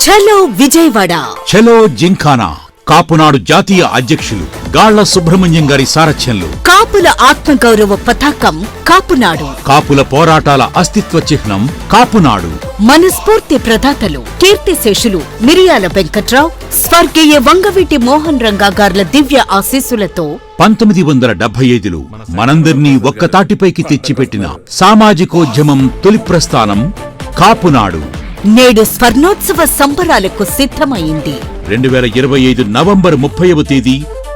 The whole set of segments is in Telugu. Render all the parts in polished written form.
చలో విజయవాడ, చలో జింఖానా కాపునాడు జాతీయ అధ్యక్షులు గాళ్ల సుబ్రహ్మణ్యం గారి సారథ్యంలో కాపుల ఆత్మగౌరవ పతాకం కాపునాడు, కాపుల పోరాటాల అస్తిత్వ చిహ్నం కాపునాడు. మన స్ఫూర్తి ప్రదాతలు కీర్తిశేషులు మిరియాల వెంకట్రావు, స్వర్గీయ వంగవీటి మోహన్ రంగా గార్ల దివ్య ఆశీస్సులతో 1975లో మనందర్నీ ఒక్కతాటిపైకి తెచ్చిపెట్టిన సామాజికోద్యమం తొలి ప్రస్థానం కాపునాడు నేడు స్వర్ణోత్సవ సంబరాలకు సిద్ధమైంది. 2025 నవంబర్ 30వ తేదీ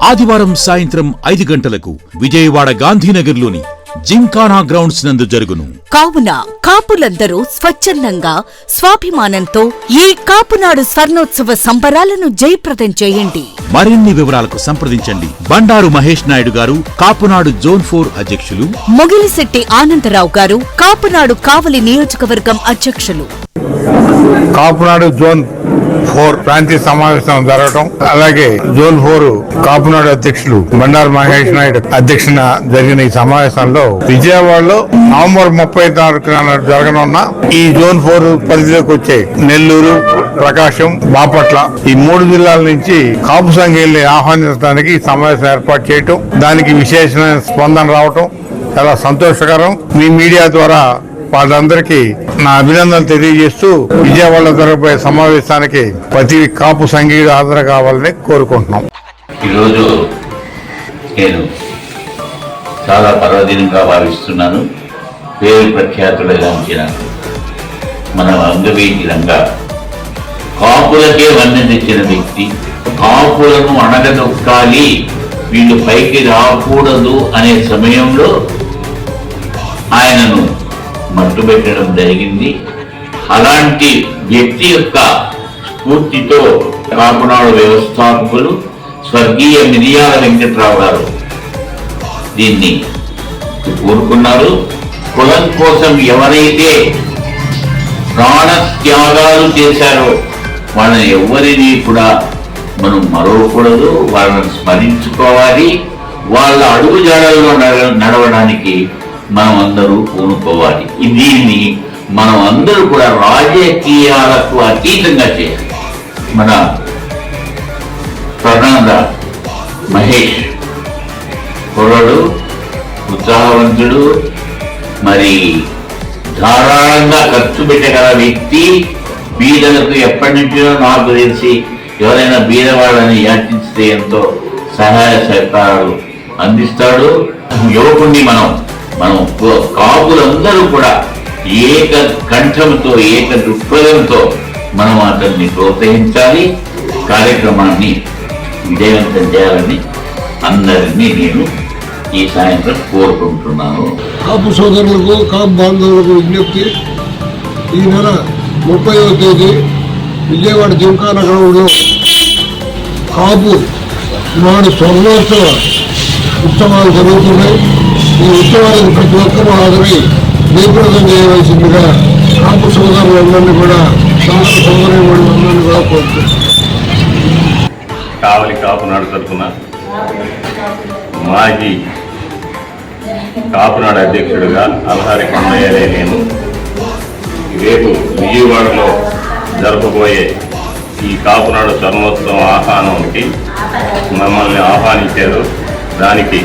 ఆదివారం సాయంత్రం 5 గంటలకు విజయవాడ గాంధీనగర్లోని జింఖానా గ్రౌండ్స్ నందు జరుగును. కావున కాపులందరూ స్వచ్ఛందంగా స్వాభిమానంతో ఈ కాపునాడు స్వర్ణోత్సవ సంబరాలను జయప్రదం చేయండి. మరిన్ని వివరాలకు సంప్రదించండి. బండారు మహేష్ నాయుడు గారు, కాపునాడు జోన్ 4 అధ్యక్షులు, మొగిలిశెట్టి ఆనందరావు గారు, కాపునాడు కావలి నియోజకవర్గం అధ్యక్షులు. కాపునాడు జోన్ 4 ప్రాంతీయ సమావేశం జరగటం, అలాగే జోన్ 4 కాపునాడు అధ్యక్షులు బండారు మహేష్ నాయుడు అధ్యక్షన జరిగిన ఈ సమావేశంలో విజయవాడలో నవంబర్ 30 తారీఖున జరగనున్న ఈ జోన్ 4 పరిధిలోకి వచ్చే నెల్లూరు, ప్రకాశం, బాపట్ల ఈ 3 జిల్లాల నుంచి కాపు సంఘాలని ఆహ్వానించడానికి సమావేశం ఏర్పాటు చేయటం, దానికి విశేషమైన స్పందన రావటం చాలా సంతోషకరం. మీ మీడియా ద్వారా వాళ్ళందరికీ నా అభినందనలు తెలియజేస్తూ విజయవాడలో జరగబోయే సమావేశానికి ప్రతి కాపు సంఘీయుడు హాజరు కావాలని కోరుకుంటున్నాం. ఈరోజు నేను చాలా పర్వదినంగా భావిస్తున్నాను. పేరు ప్రఖ్యాతులగాంచిన మన వంగవీటి రంగా కాపులకే వన్నె తెచ్చిన వ్యక్తి. కాపులను అణగదొక్కాలి, వీళ్ళు పైకి రాకూడదు అనే సమయంలో ఆయనను మట్టుబెట్టడం జరిగింది. అలాంటి వ్యక్తి యొక్క స్ఫూర్తితో కాపునాడు వ్యవస్థాపకులు స్వర్గీయ మిరియాల వెంకట్రావు గారు దీన్ని కోరుకున్నారు. కులం కోసం ఎవరైతే ప్రాణ త్యాగాలు చేశారో వాళ్ళని ఎవరిని కూడా మనం మరవకూడదు, వాళ్ళని స్మరించుకోవాలి. వాళ్ళ అడుగుజాడల్లో నడవడానికి మనం అందరూ పూనుకోవాలి. దీన్ని మనం అందరూ కూడా రాజకీయాలకు అతీతంగా చేయాలి. మన ప్రణాద మహేష్ కుర్రడు, ఉత్సాహవంతుడు, మరి ధారాళంగా ఖర్చు పెట్టగల వ్యక్తి. బీదలకు ఎప్పటి నుంచో నాకు తెలిసి ఎవరైనా బీదవాళ్ళని యాచించితే ఎంతో సహాయ సహకారాలు అందిస్తాడు. యువకుణ్ణి మనం కాపులందరూ కూడా ఏక కంఠంతో, ఏక దృక్పథంతో మనం అతన్ని ప్రోత్సహించాలి. కార్యక్రమాన్ని విజయవంతం చేయాలని అందరినీ నేను ఈ సాయంత్రం కోరుకుంటున్నాను. కాపు సోదరులకు, కాపు బాంధవులకు విజ్ఞప్తి, ఈ నెల 30వ తేదీ విజయవాడ జింఖానా గ్రౌండ్లో కాపు నాడు స్వర్ణోత్సవ ఉత్సవాలు జరుగుతున్నాయి. ఈ ఉత్సవాలకు ప్రతి ఒక్కరూ హాజరై జయప్రదం చేయవలసిందిగా కాపు సోదరులందరినీ కూడా సోదరులందరినీ కూడా కోరుతున్నాం. కావలి కాపునాడు తరఫున మాజీ కాపునాడు అధ్యక్షుడిగా అల్హారి కొండయ్యలే నేను రేపు విజయవాడలో జరపబోయే ఈ కాపునాడు స్వర్ణోత్సవం ఆహ్వానానికి మమ్మల్ని ఆహ్వానించారు. దానికి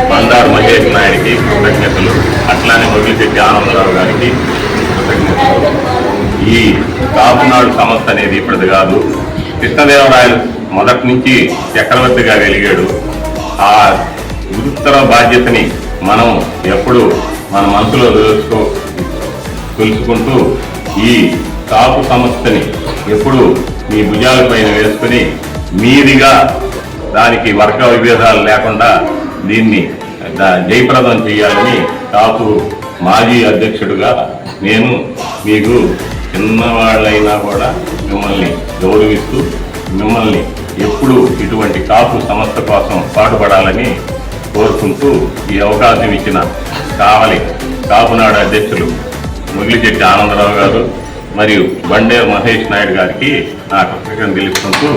బండారు మహేష్ నాయుడికి కృతజ్ఞతలు, అట్లానే మొగిలిశెట్టి ఆనందరావు గారికి కృతజ్ఞతలు. ఈ కాపునాడు సంస్థ అనేది ఇప్పటిది కాదు. కృష్ణదేవరాయలు మొదటి నుంచి చక్రవర్తిగా వెలిగాడు. ఆ గురుతర బాధ్యతని మనం ఎప్పుడు మన మనసులో తెలుసుకుంటూ ఈ కాపు సంస్థని ఎప్పుడు మీ భుజాలపైన వేసుకుని మీదిగా దానికి వర్గ విభేదాలు లేకుండా దీన్ని జయప్రదం చేయాలని కాపు మాజీ అధ్యక్షుడిగా నేను మీకు చిన్నవాళ్ళైనా కూడా మిమ్మల్ని గౌరవిస్తూ మిమ్మల్ని ఎప్పుడు ఇటువంటి కాపు సంస్థ కోసం పాటుపడాలని కోరుకుంటూ ఈ అవకాశం ఇచ్చిన కాపునాడు అధ్యక్షులు మొగిలిశెట్టి ఆనందరావు గారు మరియు బండేరు మహేష్ నాయుడు గారికి నా కృతజ్ఞతలు తెలుసుకుంటూ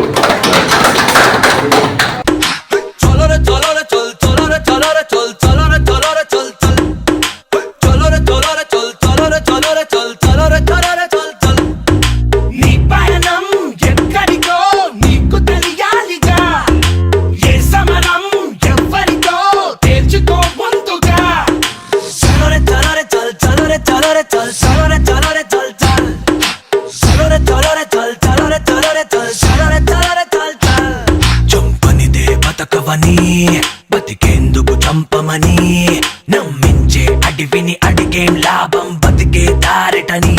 నీ పయనం బతికేందుకు చంపమని నమ్మించే అడివిని అడిగేం లాభం బతికే దారిటని